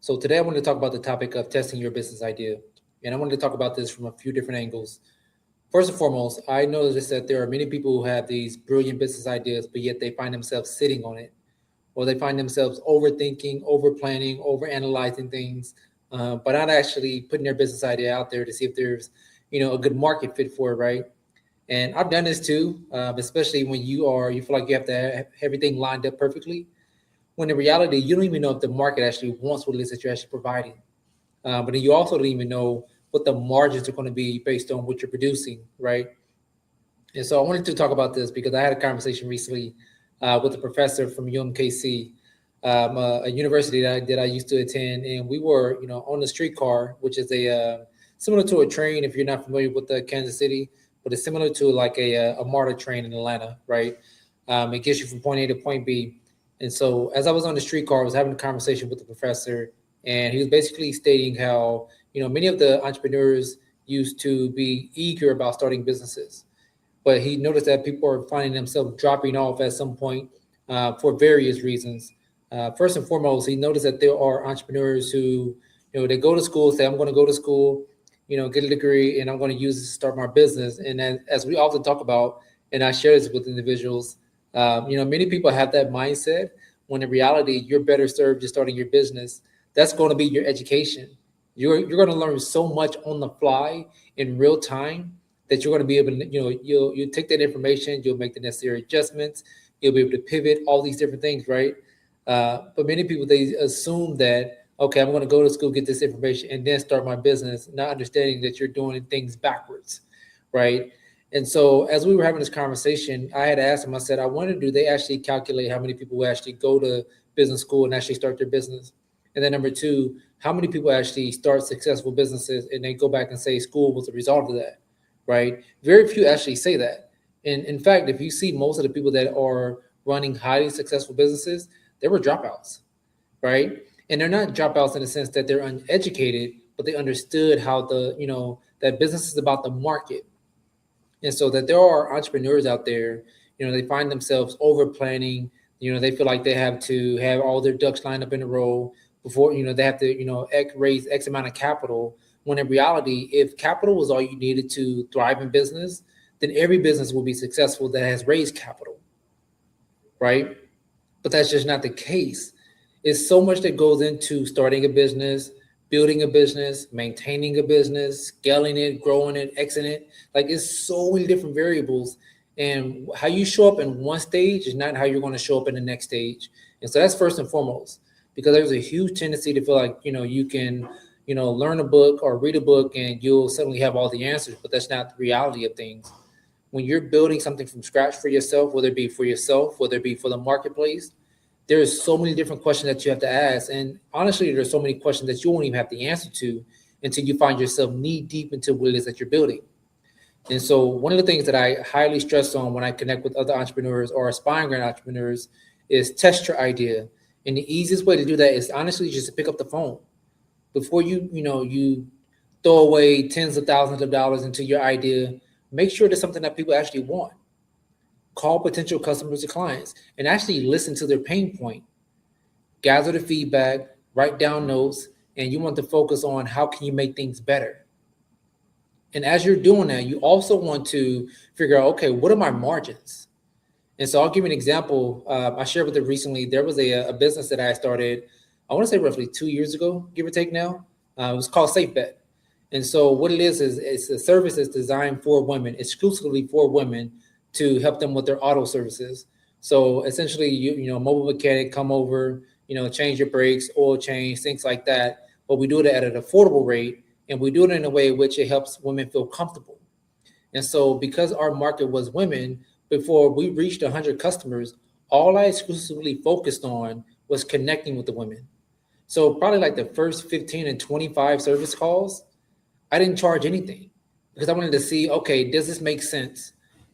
So today I want to talk about the topic of testing your business idea. And I wanted to talk about this from a few different angles. First and foremost, I noticed that there are many people who have these brilliant business ideas, but yet they find themselves sitting on it, or they find themselves overthinking, over planning, over analyzing things, but not actually putting their business idea out there to see if there's, a good market fit for it, right? And I've done this too, especially when you feel like you have to have everything lined up perfectly. When in reality, you don't even know if the market actually wants what it is that you're actually providing. But then you also don't even know what the margins are going to be based on what you're producing, right? And so I wanted to talk about this because I had a conversation recently with a professor from UMKC, a university that I used to attend, and we were, on the streetcar, which is similar to a train if you're not familiar with the Kansas City, but it's similar to like a MARTA train in Atlanta, right? It gets you from point A to point B. And so as I was on the streetcar, I was having a conversation with the professor, and he was basically stating how, many of the entrepreneurs used to be eager about starting businesses, but he noticed that people are finding themselves dropping off at some point for various reasons. First and foremost, he noticed that there are entrepreneurs who, they go to school, say, I'm going to go to school, get a degree, and I'm going to use this to start my business. And as we often talk about, and I share this with individuals, many people have that mindset when in reality, you're better served just starting your business. That's going to be your education. You're going to learn so much on the fly in real time that you're going to be able to, you'll take that information, you'll make the necessary adjustments, you'll be able to pivot, all these different things, right? But many people, they assume that, okay, I'm going to go to school, get this information, and then start my business, not understanding that you're doing things backwards, right? And so as we were having this conversation, I had asked him, I said, I wonder, do they actually calculate how many people will actually go to business school and actually start their business? And then number two, how many people actually start successful businesses and they go back and say school was the result of that, right? Very few actually say that. And in fact, if you see most of the people that are running highly successful businesses, they were dropouts, right? And they're not dropouts in the sense that they're uneducated, but they understood how that business is about the market. And so that there are entrepreneurs out there, they find themselves over planning, they feel like they have to have all their ducks lined up in a row before, they have to, raise X amount of capital. When in reality, if capital was all you needed to thrive in business, then every business will be successful that has raised capital, right? But that's just not the case. It's so much that goes into starting a business, building a business, maintaining a business, scaling it, growing it, exiting it. Like it's so many different variables. And how you show up in one stage is not how you're going to show up in the next stage. And so that's first and foremost, because there's a huge tendency to feel like, you can, learn a book or read a book and you'll suddenly have all the answers, but that's not the reality of things. When you're building something from scratch for yourself, whether it be for yourself, whether it be for the marketplace, there's so many different questions that you have to ask. And honestly, there's so many questions that you won't even have the answer to until you find yourself knee deep into what it is that you're building. And so one of the things that I highly stress on when I connect with other entrepreneurs or aspiring entrepreneurs is test your idea. And the easiest way to do that is honestly just to pick up the phone. Before you throw away tens of thousands of dollars into your idea, make sure there's something that people actually want. Call potential customers or clients and actually listen to their pain point, gather the feedback, write down notes, and you want to focus on how can you make things better. And as you're doing that, you also want to figure out, okay, what are my margins? And so I'll give you an example. I shared with it recently. There was a business that I started, I want to say roughly 2 years ago, give or take now. It was called Safe Bet. And so what it is it's a service that's designed for women, exclusively for women, to help them with their auto services. So essentially, mobile mechanic come over, change your brakes, oil change, things like that. But we do it at an affordable rate, and we do it in a way which it helps women feel comfortable. And so because our market was women, before we reached 100 customers, all I exclusively focused on was connecting with the women. So probably like the first 15 and 25 service calls, I didn't charge anything because I wanted to see, okay, does this make sense?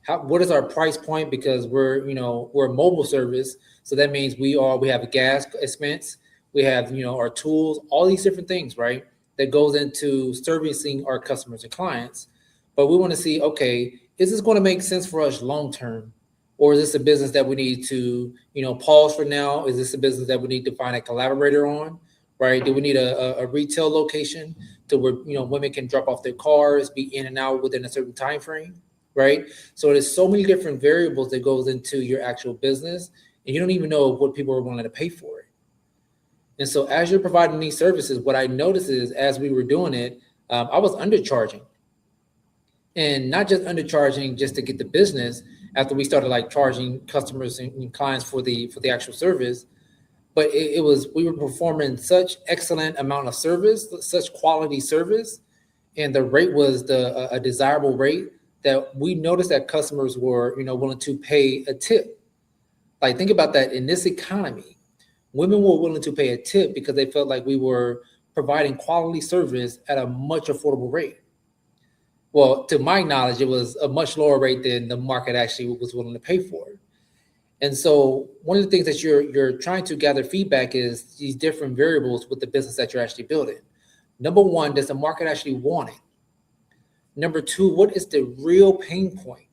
What is our price point? Because we're a mobile service. So that means we have a gas expense. We have, our tools, all these different things, right? That goes into servicing our customers and clients. But we want to see, okay, is this going to make sense for us long term? Or is this a business that we need to, pause for now? Is this a business that we need to find a collaborator on? right? Do we need a retail location to where women can drop off their cars, be in and out within a certain time frame, right? So there's so many different variables that goes into your actual business, and you don't even know what people are willing to pay for it. And so as you're providing these services, what I noticed is as we were doing it, I was undercharging, and not just undercharging just to get the business. After we started like charging customers and clients for the actual service, but it was, we were performing such excellent amount of service, such quality service, and the rate was a desirable rate that we noticed that customers were willing to pay a tip. Like, think about that. In this economy, women were willing to pay a tip because they felt like we were providing quality service at a much affordable rate. Well, to my knowledge, it was a much lower rate than the market actually was willing to pay for. And so one of the things that you're trying to gather feedback is these different variables with the business that you're actually building. Number one, does the market actually want it? Number two, what is the real pain point,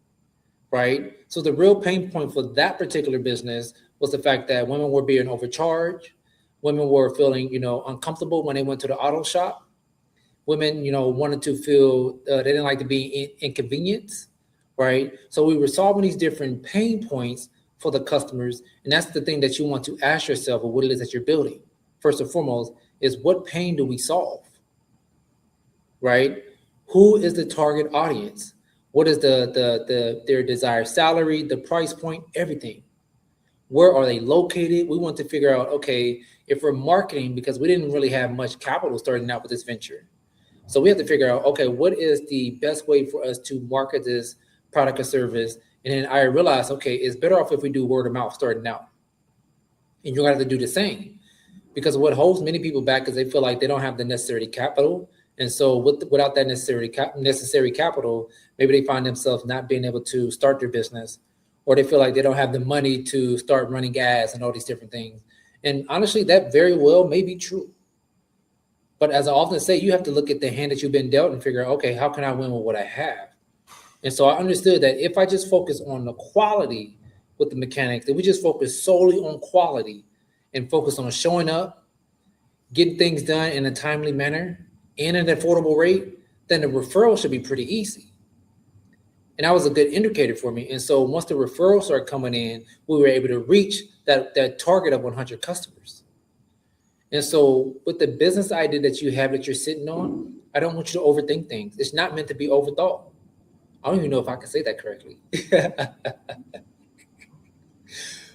right? So the real pain point for that particular business was the fact that women were being overcharged. Women were feeling, uncomfortable when they went to the auto shop. Women, wanted to feel, they didn't like to be inconvenienced, right? So we were solving these different pain points for the customers. And that's the thing that you want to ask yourself, or what it is that you're building. First and foremost is, what pain do we solve, right? Who is the target audience? What is their desired salary, the price point, everything? Where are they located? We want to figure out, okay, if we're marketing, because we didn't really have much capital starting out with this venture. So we have to figure out, okay, what is the best way for us to market this product or service? And then I realized, okay, it's better off if we do word of mouth starting out. And you're going to have to do the same, because what holds many people back is they feel like they don't have the necessary capital. And so without that necessary capital, maybe they find themselves not being able to start their business, or they feel like they don't have the money to start running ads and all these different things. And honestly, that very well may be true. But as I often say, you have to look at the hand that you've been dealt and figure out, okay, how can I win with what I have? And so I understood that if I just focus on the quality with the mechanics, if we just focus solely on quality and focus on showing up, getting things done in a timely manner and an affordable rate, then the referral should be pretty easy. And that was a good indicator for me. And so once the referrals started coming in, we were able to reach that target of 100 customers. And so with the business idea that you have that you're sitting on, I don't want you to overthink things. It's not meant to be overthought. I don't even know if I can say that correctly.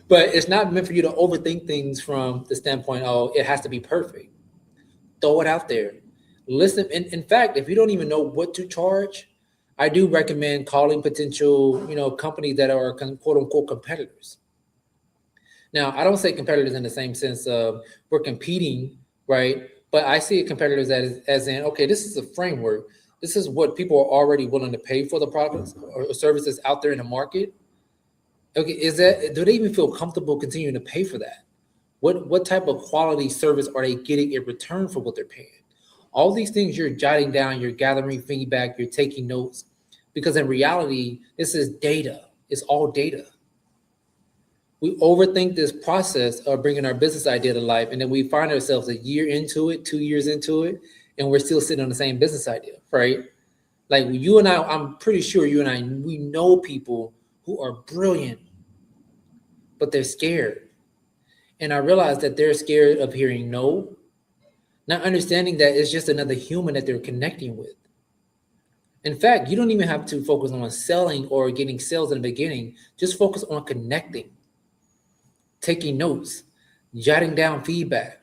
But it's not meant for you to overthink things from the standpoint, oh, it has to be perfect. Throw it out there. Listen. In fact, if you don't even know what to charge, I do recommend calling potential, companies that are quote unquote competitors. Now, I don't say competitors in the same sense of we're competing, right? But I see competitors as in, okay, this is a framework. This is what people are already willing to pay for the products or services out there in the market. Okay, do they even feel comfortable continuing to pay for that? What type of quality service are they getting in return for what they're paying? All these things you're jotting down, you're gathering feedback, you're taking notes, because in reality, this is data. It's all data. We overthink this process of bringing our business idea to life, and then we find ourselves a year into it, 2 years into it, and we're still sitting on the same business idea, right? Like you and I, I'm pretty sure you and I, we know people who are brilliant, but they're scared. And I realized that they're scared of hearing no, not understanding that it's just another human that they're connecting with. In fact, you don't even have to focus on selling or getting sales in the beginning. Just focus on connecting, taking notes, jotting down feedback,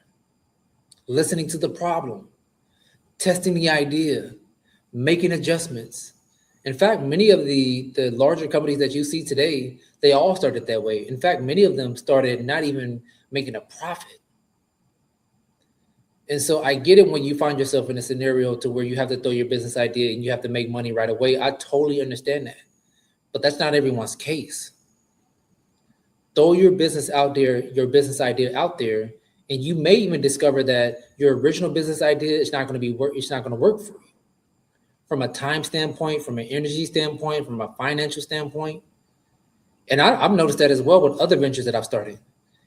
listening to the problem, testing the idea, making adjustments. In fact, many of the larger companies that you see today, they all started that way. In fact, many of them started not even making a profit. And so I get it when you find yourself in a scenario to where you have to throw your business idea and you have to make money right away. I totally understand that. But that's not everyone's case. Throw your business out there, your business idea out there, and you may even discover that your original business idea is not going to it's not going to work for you. From a time standpoint, from an energy standpoint, from a financial standpoint. And I've noticed that as well with other ventures that I've started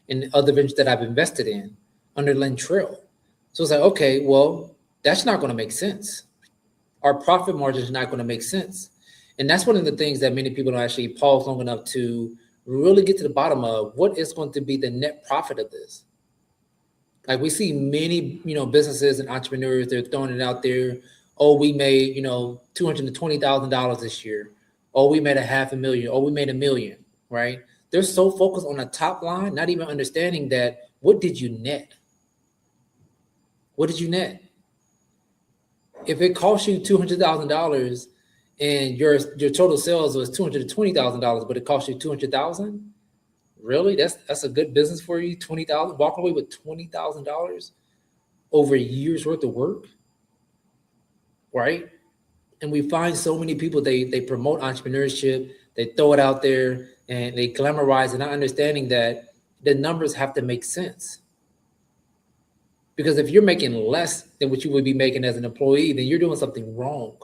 and other ventures that I've invested in under Lynn Trail. So it's like, okay, well, that's not going to make sense. Our profit margin is not going to make sense. And that's one of the things that many people don't actually pause long enough to really get to the bottom of what is going to be the net profit of this. Like we see many, businesses and entrepreneurs, they're throwing it out there. Oh, we made, $220,000 this year. Oh, we made $500,000. Oh, we made $1 million, right? They're so focused on the top line, not even understanding that what did you net? What did you net? If it cost you $200,000 and your total sales was $220,000, but it cost you $200,000, really? That's a good business for you? $20,000, walking away with $20,000 over a year's worth of work, right? And we find so many people, they promote entrepreneurship, they throw it out there, and they glamorize it, not understanding that the numbers have to make sense. Because if you're making less than what you would be making as an employee, then you're doing something wrong.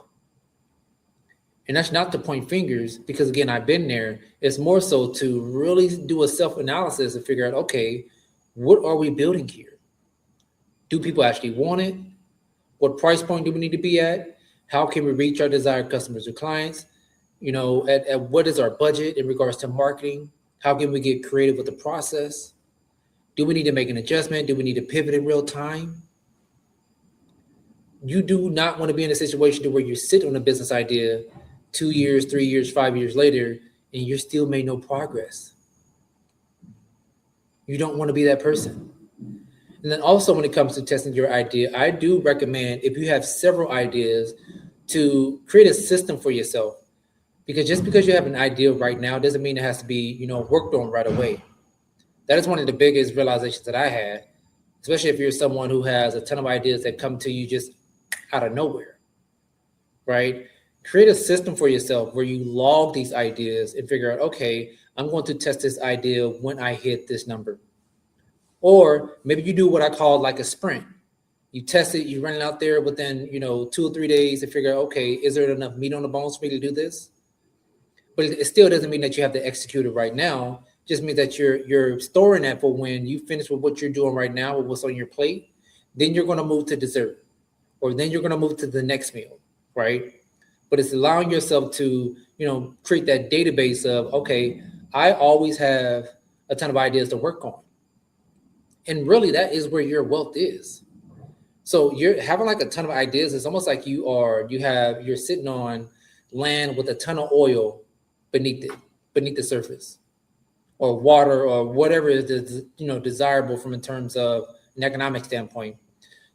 And that's not to point fingers, because again, I've been there. It's more so to really do a self-analysis and figure out, okay, what are we building here? Do people actually want it? What price point do we need to be at? How can we reach our desired customers or clients? At what is our budget in regards to marketing? How can we get creative with the process? Do we need to make an adjustment? Do we need to pivot in real time? You do not want to be in a situation to where you sit on a business idea 2 years, 3 years, 5 years later, and you're still made no progress. You don't want to be that person. And then also when it comes to testing your idea, I do recommend, if you have several ideas, to create a system for yourself. Because just because you have an idea right now doesn't mean it has to be, worked on right away. That is one of the biggest realizations that I had, especially if you're someone who has a ton of ideas that come to you just out of nowhere, right? Create a system for yourself where you log these ideas and figure out, okay, I'm going to test this idea when I hit this number. Or maybe you do what I call like a sprint. You test it, you run it out there within, 2 or 3 days and figure out, okay, is there enough meat on the bones for me to do this? But it still doesn't mean that you have to execute it right now. It just means that you're storing that for when you finish with what you're doing right now, with what's on your plate. Then you're going to move to dessert, or then you're going to move to the next meal, right? But it's allowing yourself to, create that database of, okay, I always have a ton of ideas to work on. And really, that is where your wealth is. So you're having like a ton of ideas. It's almost like you're sitting on land with a ton of oil beneath the surface, or water, or whatever is desirable from in terms of an economic standpoint.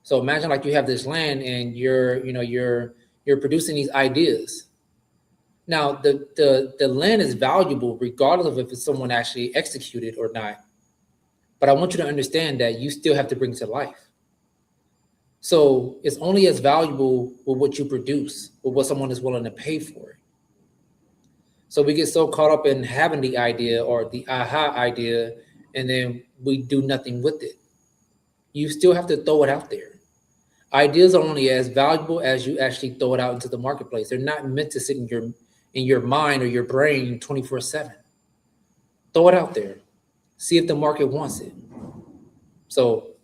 So imagine like you have this land and you're producing these ideas. Now the land is valuable regardless of if it's someone actually executed or not. But I want you to understand that you still have to bring it to life. So it's only as valuable with what you produce, with what someone is willing to pay for it. So we get so caught up in having the idea or the aha idea, and then we do nothing with it. You still have to throw it out there. Ideas are only as valuable as you actually throw it out into the marketplace. They're not meant to sit in your mind or your brain 24/7. Throw it out there. See if the market wants it. So